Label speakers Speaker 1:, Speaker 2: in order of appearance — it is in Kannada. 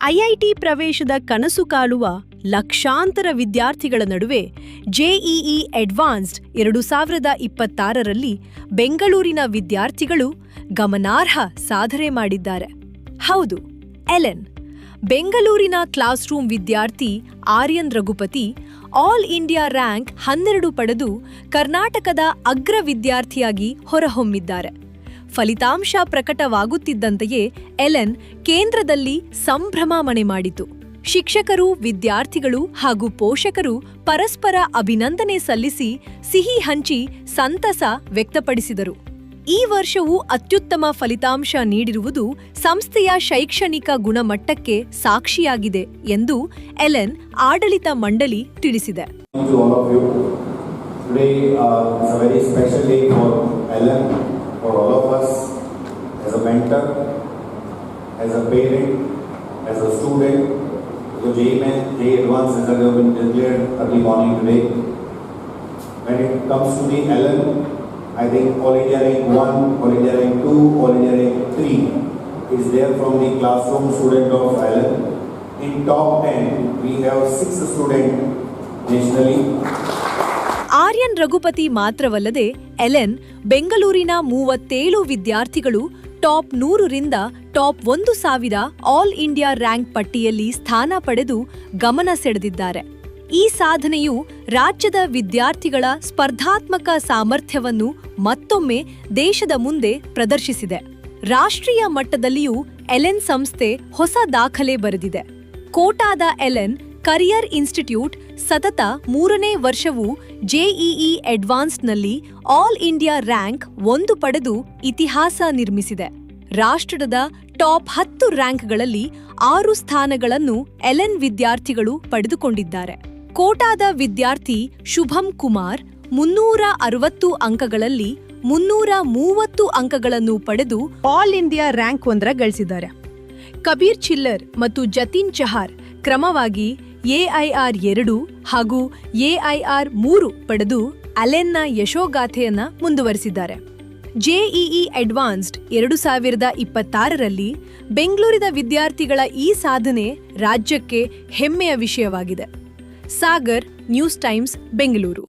Speaker 1: ಐಐಟಿ ಪ್ರವೇಶದ ಕನಸು ಕಾಣುವ ಲಕ್ಷಾಂತರ ವಿದ್ಯಾರ್ಥಿಗಳ ನಡುವೆ ಜೆಇಇ ಅಡ್ವಾನ್ಸ್ಡ್ 2026ರಲ್ಲಿ ಬೆಂಗಳೂರಿನ ವಿದ್ಯಾರ್ಥಿಗಳು ಗಮನಾರ್ಹ ಸಾಧನೆ ಮಾಡಿದ್ದಾರೆ. ಹೌದು, ಎಲೆನ್ ಬೆಂಗಳೂರಿನ ಕ್ಲಾಸ್ ರೂಮ್ ವಿದ್ಯಾರ್ಥಿ Aryan Raghupati all India rank 12 ಪಡೆದು ಕರ್ನಾಟಕದ ಅಗ್ರ ವಿದ್ಯಾರ್ಥಿಯಾಗಿ ಹೊರಹೊಮ್ಮಿದ್ದಾರೆ. ಫಲಿತಾಂಶ ಪ್ರಕಟವಾಗುತ್ತಿದ್ದಂತೆಯೇ ಎಲೆನ್ ಕೇಂದ್ರದಲ್ಲಿ ಸಂಭ್ರಮ ಮನೆ ಮಾಡಿತು. ಶಿಕ್ಷಕರು, ವಿದ್ಯಾರ್ಥಿಗಳು ಹಾಗೂ ಪೋಷಕರು ಪರಸ್ಪರ ಅಭಿನಂದನೆ ಸಲ್ಲಿಸಿ ಸಿಹಿ ಹಂಚಿ ಸಂತಸ ವ್ಯಕ್ತಪಡಿಸಿದರು. ಈ ವರ್ಷವೂ ಅತ್ಯುತ್ತಮ ಫಲಿತಾಂಶ ನೀಡಿರುವುದು ಸಂಸ್ಥೆಯ ಶೈಕ್ಷಣಿಕ ಗುಣಮಟ್ಟಕ್ಕೆ ಸಾಕ್ಷಿಯಾಗಿದೆ ಎಂದು ಎಲೆನ್ ಆಡಳಿತ ಮಂಡಳಿ ತಿಳಿಸಿದೆ.
Speaker 2: For all of us, as a mentor, as a parent, as a student, so JEE Advanced has been declared early morning today. When it comes to the Ellen, I think All India Rank 1, All India Rank 2, All India Rank 3 is there from the classroom student of Ellen. In top 10, we have 6 students nationally.
Speaker 1: Aryan Raghupati ಮಾತ್ರವಲ್ಲದೆ ಎಲೆನ್ ಬೆಂಗಳೂರಿನ 37 ವಿದ್ಯಾರ್ಥಿಗಳು ಟಾಪ್ 100ರಿಂದ ಟಾಪ್ 1000 ಆಲ್ ಇಂಡಿಯಾ ರ್ಯಾಂಕ್ ಪಟ್ಟಿಯಲ್ಲಿ ಸ್ಥಾನ ಪಡೆದು ಗಮನ ಸೆಳೆದಿದ್ದಾರೆ. ಈ ಸಾಧನೆಯು ರಾಜ್ಯದ ವಿದ್ಯಾರ್ಥಿಗಳ ಸ್ಪರ್ಧಾತ್ಮಕ ಸಾಮರ್ಥ್ಯವನ್ನು ಮತ್ತೊಮ್ಮೆ ದೇಶದ ಮುಂದೆ ಪ್ರದರ್ಶಿಸಿದೆ. ರಾಷ್ಟ್ರೀಯ ಮಟ್ಟದಲ್ಲಿಯೂ ಎಲೆನ್ ಸಂಸ್ಥೆ ಹೊಸ ದಾಖಲೆ ಬರೆದಿದೆ. ಕೋಟಾದ ಎಲೆನ್ ಕರಿಯರ್ ಇನ್ಸ್ಟಿಟ್ಯೂಟ್ ಸತತ 3ನೇ ವರ್ಷವೂ ಜೆಇಇ ಅಡ್ವಾನ್ಸ್ಡ್ನಲ್ಲಿ ಆಲ್ ಇಂಡಿಯಾ ರ್ಯಾಂಕ್ 1 ಪಡೆದು ಇತಿಹಾಸ ನಿರ್ಮಿಸಿದೆ. ರಾಷ್ಟ್ರದ ಟಾಪ್ 10 ರ್ಯಾಂಕ್ಗಳಲ್ಲಿ 6 ಸ್ಥಾನಗಳನ್ನು ಎಲೆನ್ ವಿದ್ಯಾರ್ಥಿಗಳು ಪಡೆದುಕೊಂಡಿದ್ದಾರೆ. ಕೋಟಾದ ವಿದ್ಯಾರ್ಥಿ ಶುಭಂ ಕುಮಾರ್ 360 ಅಂಕಗಳಲ್ಲಿ 330 ಅಂಕಗಳನ್ನು ಪಡೆದು ಆಲ್ ಇಂಡಿಯಾ ರ್ಯಾಂಕ್ 1 ಗಳಿಸಿದ್ದಾರೆ. ಕಬೀರ್ ಚಿಲ್ಲರ್ ಮತ್ತು ಜತಿನ್ ಚಹಾರ್ ಕ್ರಮವಾಗಿ ಎಐಆರ್ 2 ಹಾಗೂ ಎಐಆರ್ 3 ಪಡೆದು ಅಲೆನ್ನ ಯಶೋಗಾಥೆಯನ್ನ ಮುಂದುವರೆಸಿದ್ದಾರೆ. ಜೆಇಇ ಅಡ್ವಾನ್ಸ್ಡ್ 2026ರಲ್ಲಿ ಬೆಂಗಳೂರಿನ ವಿದ್ಯಾರ್ಥಿಗಳ ಈ ಸಾಧನೆ ರಾಜ್ಯಕ್ಕೆ ಹೆಮ್ಮೆಯ ವಿಷಯವಾಗಿದೆ. Sagar, news times, Bengaluru.